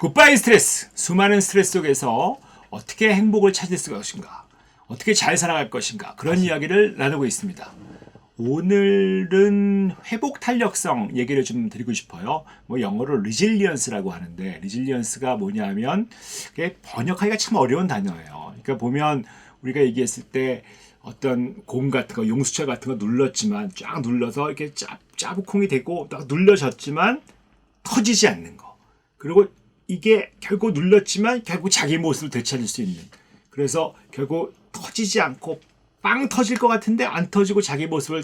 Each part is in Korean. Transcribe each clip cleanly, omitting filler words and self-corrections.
굿바이 스트레스. 수많은 스트레스 속에서 어떻게 행복을 찾을 것인가, 어떻게 잘 살아갈 것인가, 그런 이야기를 나누고 있습니다. 오늘은 회복 탄력성 얘기를 좀 드리고 싶어요. 뭐 영어로 resilience라고 하는데, resilience가 뭐냐면 그게 번역하기가 참 어려운 단어예요. 그러니까 보면 우리가 얘기했을 때 어떤 공 같은 거, 용수철 같은 거 눌렀지만 쫙 눌러서 이렇게 짜부콩이 되고 딱 눌러졌지만 터지지 않는 거. 그리고 이게 결국 눌렀지만 결국 자기 모습을 되찾을 수 있는. 그래서 결국 터지지 않고 빵 터질 것 같은데 안 터지고 자기 모습을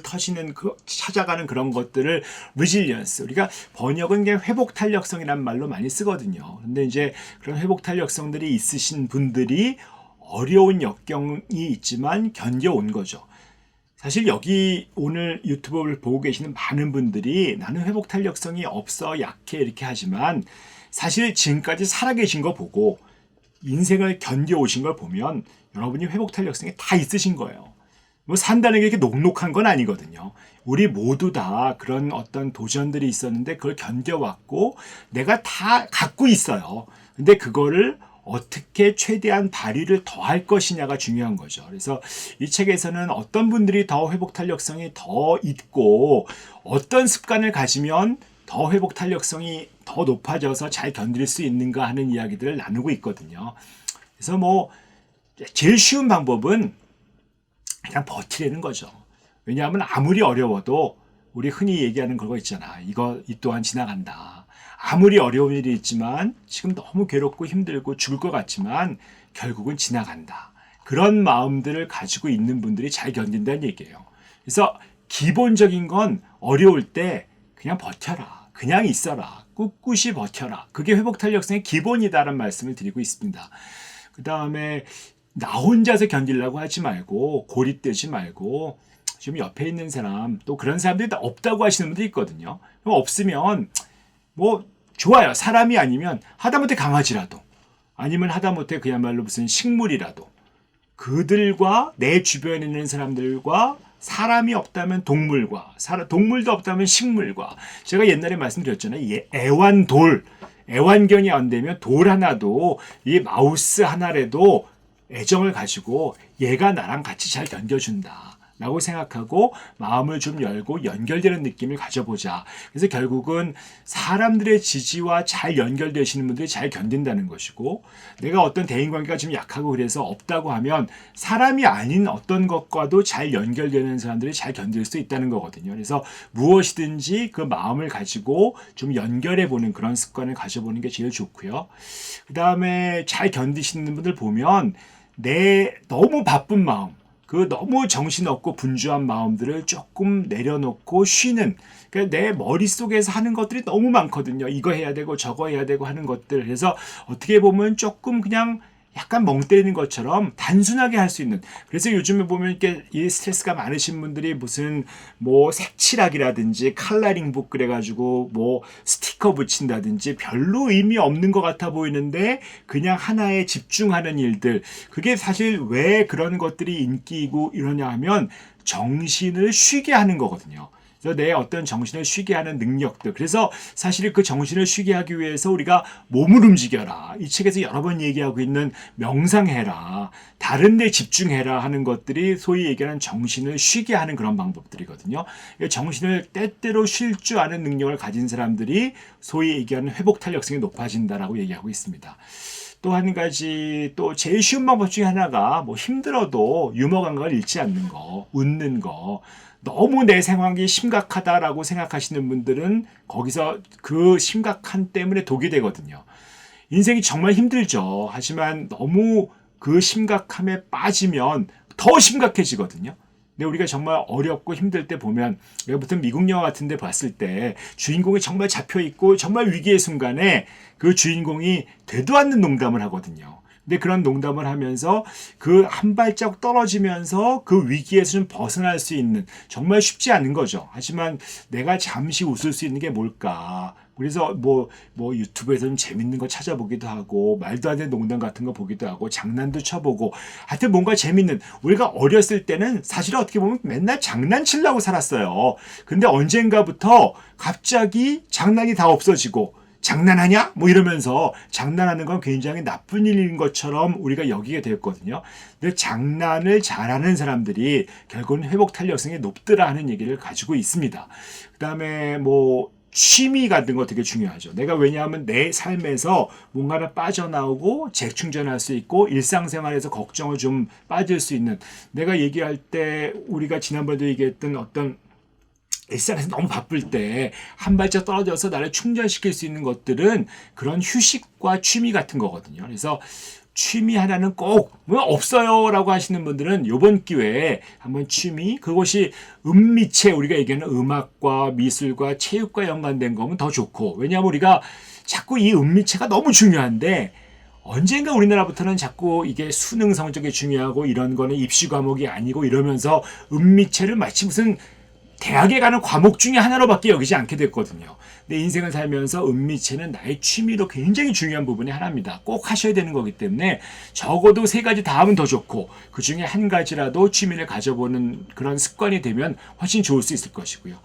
찾아가는 그런 것들을 resilience. 우리가 번역은 그냥 회복 탄력성이라는 말로 많이 쓰거든요. 근데 이제 그런 회복 탄력성들이 있으신 분들이 어려운 역경이 있지만 견뎌온 거죠. 사실 여기 오늘 유튜브를 보고 계시는 많은 분들이 나는 회복 탄력성이 없어, 약해 이렇게 하지만 사실 지금까지 살아계신 거 보고 인생을 견뎌오신 걸 보면 여러분이 회복 탄력성이 다 있으신 거예요. 뭐 산다는 게 이렇게 녹록한 건 아니거든요. 우리 모두 다 그런 어떤 도전들이 있었는데 그걸 견뎌왔고 내가 다 갖고 있어요. 근데 그거를 어떻게 최대한 발휘를 더 할 것이냐가 중요한 거죠. 그래서 이 책에서는 어떤 분들이 더 회복 탄력성이 더 있고 어떤 습관을 가지면 더 회복 탄력성이 더 높아져서 잘 견딜 수 있는가 하는 이야기들을 나누고 있거든요. 그래서 뭐 제일 쉬운 방법은 그냥 버티려는 거죠. 왜냐하면 아무리 어려워도 우리 흔히 얘기하는 그거 있잖아. 이 또한 지나간다. 아무리 어려운 일이 있지만 지금 너무 괴롭고 힘들고 죽을 것 같지만 결국은 지나간다. 그런 마음들을 가지고 있는 분들이 잘 견딘다는 얘기예요. 그래서 기본적인 건 어려울 때 그냥 버텨라. 그냥 있어라. 꿋꿋이 버텨라. 그게 회복 탄력성의 기본이다라는 말씀을 드리고 있습니다. 그 다음에 나 혼자서 견디려고 하지 말고 고립되지 말고 지금 옆에 있는 사람 또 그런 사람들이 없다고 하시는 분들이 있거든요. 그럼 없으면 뭐 좋아요. 사람이 아니면 하다못해 강아지라도 아니면 하다못해 그야말로 무슨 식물이라도 그들과 내 주변에 있는 사람들과 사람이 없다면 동물과 동물도 없다면 식물과 제가 옛날에 말씀드렸잖아요. 애완견이 안 되면 돌 하나도 이 마우스 하나라도 애정을 가지고 얘가 나랑 같이 잘 견뎌준다 라고 생각하고 마음을 좀 열고 연결되는 느낌을 가져보자. 그래서 결국은 사람들의 지지와 잘 연결되시는 분들이 잘 견딘다는 것이고 내가 어떤 대인관계가 좀 약하고 그래서 없다고 하면 사람이 아닌 어떤 것과도 잘 연결되는 사람들이 잘 견딜 수 있다는 거거든요. 그래서 무엇이든지 그 마음을 가지고 좀 연결해보는 그런 습관을 가져보는 게 제일 좋고요. 그 다음에 잘 견디시는 분들 보면 내 너무 바쁜 마음 그 너무 정신없고 분주한 마음들을 조금 내려놓고 쉬는 그러니까 내 머릿속에서 하는 것들이 너무 많거든요. 이거 해야 되고 저거 해야 되고 하는 것들. 그래서 어떻게 보면 조금 그냥 약간 멍 때리는 것처럼 단순하게 할 수 있는. 그래서 요즘에 보면 이렇게 이 스트레스가 많으신 분들이 무슨 뭐 색칠하기라든지 컬러링북 그래가지고 뭐 스티커 붙인다든지 별로 의미 없는 것 같아 보이는데 그냥 하나에 집중하는 일들. 그게 사실 왜 그런 것들이 인기이고 이러냐 하면 정신을 쉬게 하는 거거든요. 그래서 내 어떤 정신을 쉬게 하는 능력들. 그래서 사실 그 정신을 쉬게 하기 위해서 우리가 몸을 움직여라. 이 책에서 여러 번 얘기하고 있는 명상해라. 다른 데 집중해라 하는 것들이 소위 얘기하는 정신을 쉬게 하는 그런 방법들이거든요. 정신을 때때로 쉴 줄 아는 능력을 가진 사람들이 소위 얘기하는 회복 탄력성이 높아진다라고 얘기하고 있습니다. 또 한 가지 또 제일 쉬운 방법 중에 하나가 뭐 힘들어도 유머 감각을 잃지 않는 거, 웃는 거. 너무 내 상황이 심각하다라고 생각하시는 분들은 거기서 그 심각한 때문에 독이 되거든요. 인생이 정말 힘들죠. 하지만 너무 그 심각함에 빠지면 더 심각해지거든요. 근데 우리가 정말 어렵고 힘들 때 보면 무슨 미국 영화 같은 데 봤을 때 주인공이 정말 잡혀있고 정말 위기의 순간에 그 주인공이 되도 않는 농담을 하거든요. 근데 그런 농담을 하면서 그 한 발짝 떨어지면서 그 위기에서 좀 벗어날 수 있는 정말 쉽지 않은 거죠. 하지만 내가 잠시 웃을 수 있는 게 뭘까? 그래서 뭐 유튜브에서 좀 재밌는 거 찾아보기도 하고 말도 안 되는 농담 같은 거 보기도 하고 장난도 쳐보고 하여튼 뭔가 재밌는 우리가 어렸을 때는 사실 어떻게 보면 맨날 장난치려고 살았어요. 근데 언젠가부터 갑자기 장난이 다 없어지고 장난하냐? 뭐 이러면서 장난하는 건 굉장히 나쁜 일인 것처럼 우리가 여기게 되었거든요. 근데 장난을 잘하는 사람들이 결국은 회복 탄력성이 높더라 하는 얘기를 가지고 있습니다. 그 다음에 뭐 취미 같은 거 되게 중요하죠. 내가 왜냐하면 내 삶에서 뭔가를 빠져나오고 재충전할 수 있고 일상생활에서 걱정을 좀 빠질 수 있는, 내가 얘기할 때 우리가 지난번에도 얘기했던 어떤 일상에서 너무 바쁠 때 한 발짝 떨어져서 나를 충전시킬 수 있는 것들은 그런 휴식과 취미 같은 거거든요. 그래서 취미 하나는 꼭 뭐 없어요 라고 하시는 분들은 이번 기회에 한번 취미, 그것이 은미체, 우리가 얘기하는 음악과 미술과 체육과 연관된 거면 더 좋고, 왜냐하면 우리가 자꾸 이 은미체가 너무 중요한데 언젠가 우리나라부터는 자꾸 이게 수능 성적이 중요하고 이런 거는 입시 과목이 아니고 이러면서 은미체를 마치 무슨 대학에 가는 과목 중에 하나로밖에 여기지 않게 됐거든요. 내 인생을 살면서 은미체는 나의 취미로 굉장히 중요한 부분의 하나입니다. 꼭 하셔야 되는 거기 때문에 적어도 3가지 다 하면 더 좋고 그 중에 한 가지라도 취미를 가져보는 그런 습관이 되면 훨씬 좋을 수 있을 것이고요.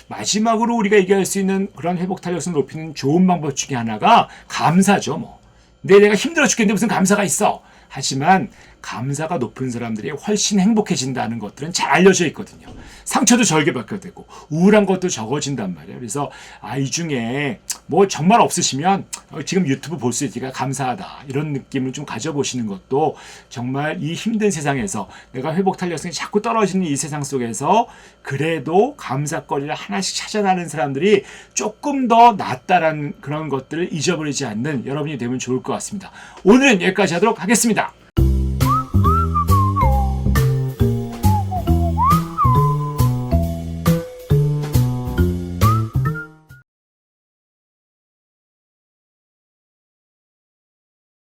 마지막으로 우리가 얘기할 수 있는 그런 회복 탄력성을 높이는 좋은 방법 중에 하나가 감사죠. 뭐. 근데 내가 힘들어 죽겠는데 무슨 감사가 있어. 하지만 감사가 높은 사람들이 훨씬 행복해진다는 것들은 잘 알려져 있거든요. 상처도 절개받게 되고 우울한 것도 적어진단 말이에요. 그래서 이 중에 뭐 정말 없으시면 지금 유튜브 볼 수 있으니까 감사하다 이런 느낌을 좀 가져보시는 것도 정말 이 힘든 세상에서 내가 회복 탄력성이 자꾸 떨어지는 이 세상 속에서 그래도 감사거리를 하나씩 찾아나는 사람들이 조금 더 낫다라는 그런 것들을 잊어버리지 않는 여러분이 되면 좋을 것 같습니다. 오늘은 여기까지 하도록 하겠습니다.